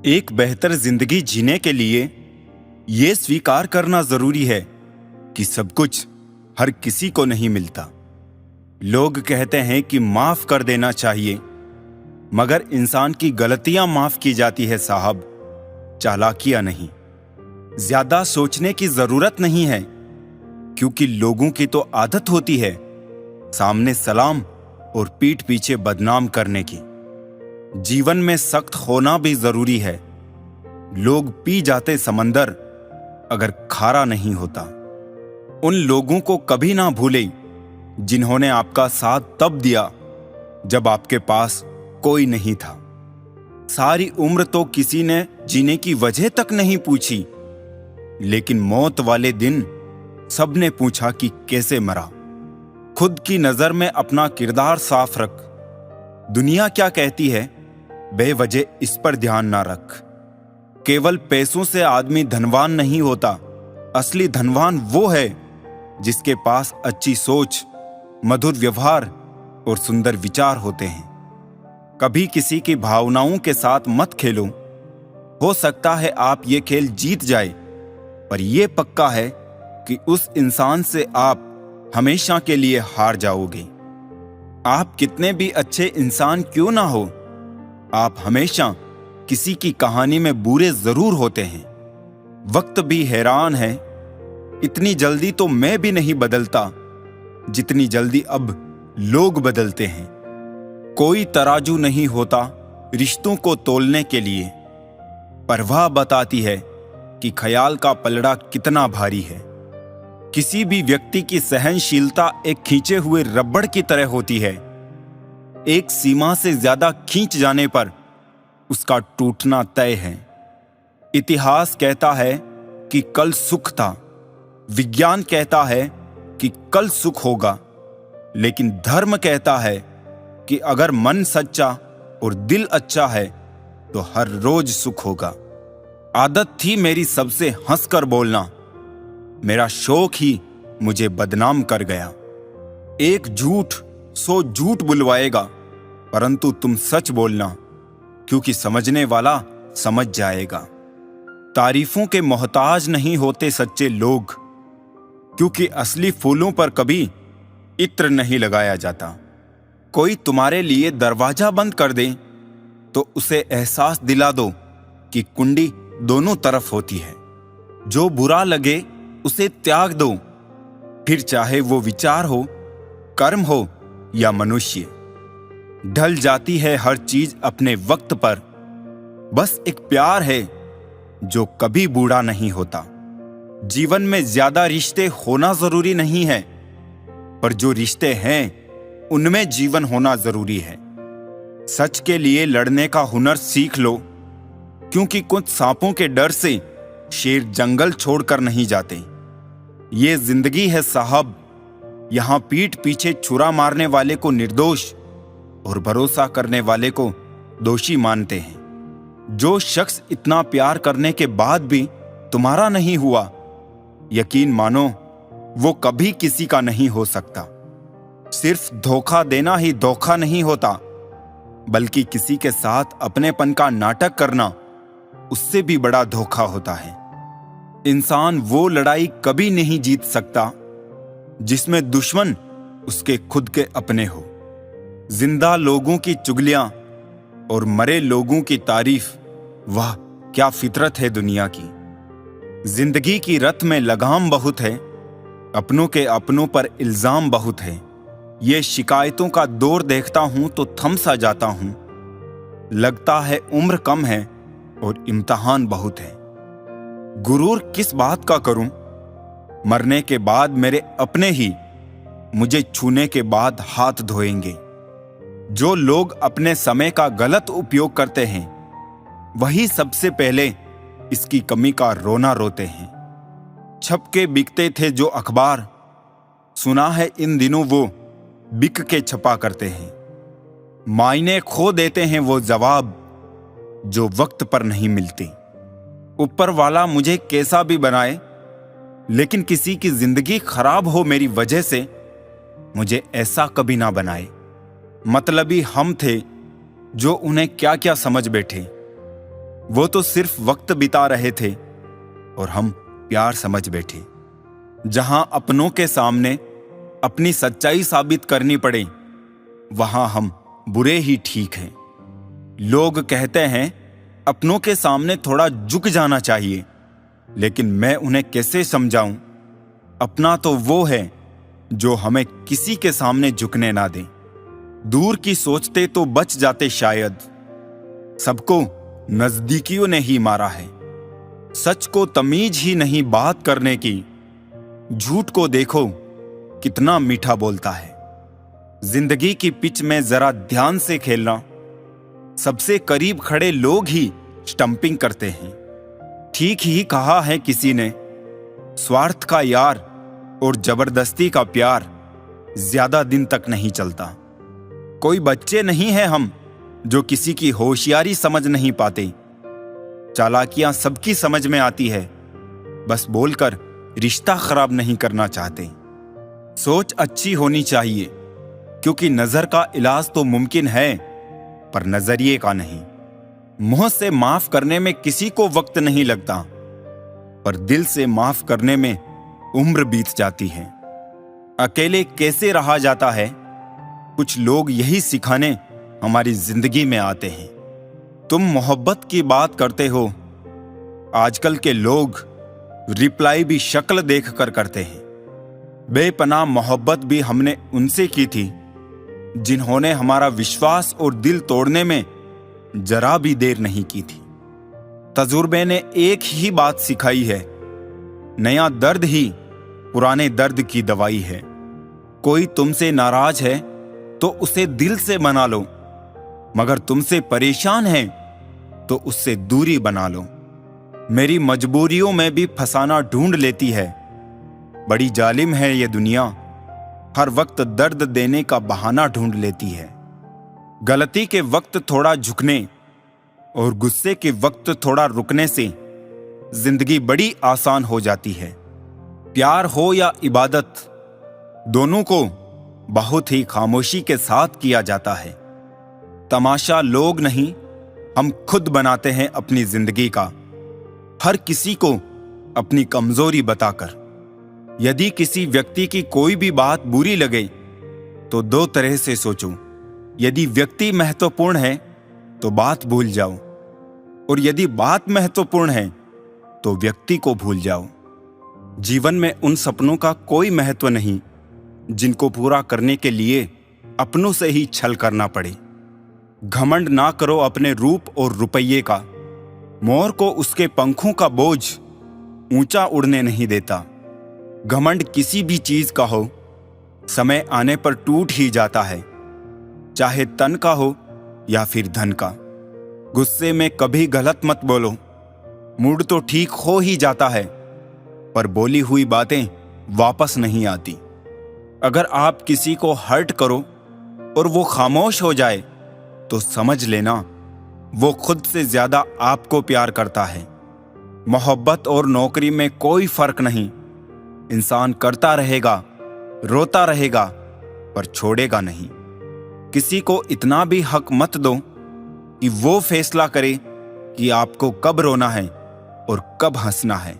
एक बेहतर जिंदगी जीने के लिए यह स्वीकार करना जरूरी है कि सब कुछ हर किसी को नहीं मिलता। लोग कहते हैं कि माफ कर देना चाहिए, मगर इंसान की गलतियां माफ की जाती है साहब, चालाकियां नहीं। ज्यादा सोचने की जरूरत नहीं है, क्योंकि लोगों की तो आदत होती है सामने सलाम और पीठ पीछे बदनाम करने की। जीवन में सख्त होना भी जरूरी है। लोग पी जाते समंदर अगर खारा नहीं होता। उन लोगों को कभी ना भूलें जिन्होंने आपका साथ तब दिया जब आपके पास कोई नहीं था। सारी उम्र तो किसी ने जीने की वजह तक नहीं पूछी, लेकिन मौत वाले दिन सबने पूछा कि कैसे मरा। खुद की नजर में अपना किरदार साफ रख। दुनिया क्या कहती है बेवजह इस पर ध्यान ना रख। केवल पैसों से आदमी धनवान नहीं होता। असली धनवान वो है जिसके पास अच्छी सोच, मधुर व्यवहार और सुंदर विचार होते हैं। कभी किसी की भावनाओं के साथ मत खेलो। हो सकता है आप ये खेल जीत जाए, पर यह पक्का है कि उस इंसान से आप हमेशा के लिए हार जाओगे। आप कितने भी अच्छे इंसान क्यों ना हो, आप हमेशा किसी की कहानी में बुरे जरूर होते हैं। वक्त भी हैरान है, इतनी जल्दी तो मैं भी नहीं बदलता जितनी जल्दी अब लोग बदलते हैं। कोई तराजू नहीं होता रिश्तों को तोलने के लिए। परवाह बताती है कि ख्याल का पलड़ा कितना भारी है। किसी भी व्यक्ति की सहनशीलता एक खींचे हुए रबड़ की तरह होती है। एक सीमा से ज्यादा खींच जाने पर उसका टूटना तय है। इतिहास कहता है कि कल सुख था, विज्ञान कहता है कि कल सुख होगा, लेकिन धर्म कहता है कि अगर मन सच्चा और दिल अच्छा है तो हर रोज सुख होगा। आदत थी मेरी सबसे हंसकर बोलना, मेरा शौक ही मुझे बदनाम कर गया। एक झूठ 100 झूठ बुलवाएगा, परंतु तुम सच बोलना, क्योंकि समझने वाला समझ जाएगा। तारीफों के मोहताज नहीं होते सच्चे लोग, क्योंकि असली फूलों पर कभी इत्र नहीं लगाया जाता। कोई तुम्हारे लिए दरवाजा बंद कर दे तो उसे एहसास दिला दो कि कुंडी दोनों तरफ होती है। जो बुरा लगे उसे त्याग दो, फिर चाहे वो विचार हो, कर्म हो या मनुष्य। ढल जाती है हर चीज अपने वक्त पर। बस एक प्यार है जो कभी बूढ़ा नहीं होता। जीवन में ज्यादा रिश्ते होना जरूरी नहीं है, पर जो रिश्ते हैं उनमें जीवन होना जरूरी है। सच के लिए लड़ने का हुनर सीख लो, क्योंकि कुछ सांपों के डर से शेर जंगल छोड़कर नहीं जाते। ये जिंदगी है साहब, यहां पीठ पीछे छुरा मारने वाले को निर्दोष और भरोसा करने वाले को दोषी मानते हैं। जो शख्स इतना प्यार करने के बाद भी तुम्हारा नहीं हुआ, यकीन मानो वो कभी किसी का नहीं हो सकता। सिर्फ धोखा देना ही धोखा नहीं होता, बल्कि किसी के साथ अपनेपन का नाटक करना उससे भी बड़ा धोखा होता है। इंसान वो लड़ाई कभी नहीं जीत सकता जिसमें दुश्मन उसके खुद के अपने हो। जिंदा लोगों की चुगलियां और मरे लोगों की तारीफ, वाह क्या फितरत है दुनिया की। जिंदगी की रत में लगाम बहुत है, अपनों के अपनों पर इल्जाम बहुत है। ये शिकायतों का दौर देखता हूं तो थम सा जाता हूं। लगता है उम्र कम है और इम्तिहान बहुत है। गुरूर किस बात का करूं, मरने के बाद मेरे अपने ही मुझे छूने के बाद हाथ धोएंगे। जो लोग अपने समय का गलत उपयोग करते हैं, वही सबसे पहले इसकी कमी का रोना रोते हैं। छप के बिकते थे जो अखबार, सुना है इन दिनों वो बिक के छपा करते हैं। मायने खो देते हैं वो जवाब जो वक्त पर नहीं मिलते। ऊपर वाला मुझे कैसा भी बनाए, लेकिन किसी की जिंदगी खराब हो मेरी वजह से, मुझे ऐसा कभी ना बनाए। मतलबी हम थे जो उन्हें क्या क्या समझ बैठे। वो तो सिर्फ वक्त बिता रहे थे और हम प्यार समझ बैठे। जहां अपनों के सामने अपनी सच्चाई साबित करनी पड़े, वहां हम बुरे ही ठीक हैं। लोग कहते हैं अपनों के सामने थोड़ा झुक जाना चाहिए, लेकिन मैं उन्हें कैसे समझाऊं? अपना तो वो है जो हमें किसी के सामने झुकने ना दे। दूर की सोचते तो बच जाते शायद। सबको नजदीकियों ने ही मारा है। सच को तमीज ही नहीं बात करने की। झूठ को देखो कितना मीठा बोलता है। जिंदगी की पिच में जरा ध्यान से खेलना। सबसे करीब खड़े लोग ही स्टंपिंग करते हैं। ठीक ही कहा है किसी ने, स्वार्थ का यार और जबरदस्ती का प्यार ज्यादा दिन तक नहीं चलता। कोई बच्चे नहीं हैं हम जो किसी की होशियारी समझ नहीं पाते। चालाकियां सबकी समझ में आती है, बस बोलकर रिश्ता खराब नहीं करना चाहते। सोच अच्छी होनी चाहिए, क्योंकि नजर का इलाज तो मुमकिन है, पर नजरिए का नहीं। मुंह से माफ करने में किसी को वक्त नहीं लगता, पर दिल से माफ करने में उम्र बीत जाती है। अकेले कैसे रहा जाता है, कुछ लोग यही सिखाने हमारी जिंदगी में आते हैं। तुम मोहब्बत की बात करते हो, आजकल के लोग रिप्लाई भी शक्ल देखकर करते हैं। बेपनाह मोहब्बत भी हमने उनसे की थी जिन्होंने हमारा विश्वास और दिल तोड़ने में जरा भी देर नहीं की थी। तजुर्बे ने एक ही बात सिखाई है, नया दर्द ही पुराने दर्द की दवाई है। कोई तुमसे नाराज है तो उसे दिल से मना लो, मगर तुमसे परेशान है तो उससे दूरी बना लो। मेरी मजबूरियों में भी फसाना ढूंढ लेती है। बड़ी जालिम है ये दुनिया, हर वक्त दर्द देने का बहाना ढूंढ लेती है। गलती के वक्त थोड़ा झुकने और गुस्से के वक्त थोड़ा रुकने से जिंदगी बड़ी आसान हो जाती है। प्यार हो या इबादत, दोनों को बहुत ही खामोशी के साथ किया जाता है। तमाशा लोग नहीं, हम खुद बनाते हैं अपनी जिंदगी का, हर किसी को अपनी कमजोरी बताकर। यदि किसी व्यक्ति की कोई भी बात बुरी लगे तो दो तरह से सोचो। यदि व्यक्ति महत्वपूर्ण है तो बात भूल जाओ, और यदि बात महत्वपूर्ण है तो व्यक्ति को भूल जाओ। जीवन में उन सपनों का कोई महत्व नहीं जिनको पूरा करने के लिए अपनों से ही छल करना पड़े। घमंड ना करो अपने रूप और रुपये का। मोर को उसके पंखों का बोझ ऊंचा उड़ने नहीं देता। घमंड किसी भी चीज का हो, समय आने पर टूट ही जाता है, चाहे तन का हो या फिर धन का। गुस्से में कभी गलत मत बोलो, मूड तो ठीक हो ही जाता है, पर बोली हुई बातें वापस नहीं आती। अगर आप किसी को हर्ट करो और वो खामोश हो जाए तो समझ लेना वो खुद से ज्यादा आपको प्यार करता है। मोहब्बत और नौकरी में कोई फर्क नहीं। इंसान करता रहेगा, रोता रहेगा, पर छोड़ेगा नहीं। किसी को इतना भी हक मत दो कि वो फैसला करे कि आपको कब रोना है और कब हंसना है।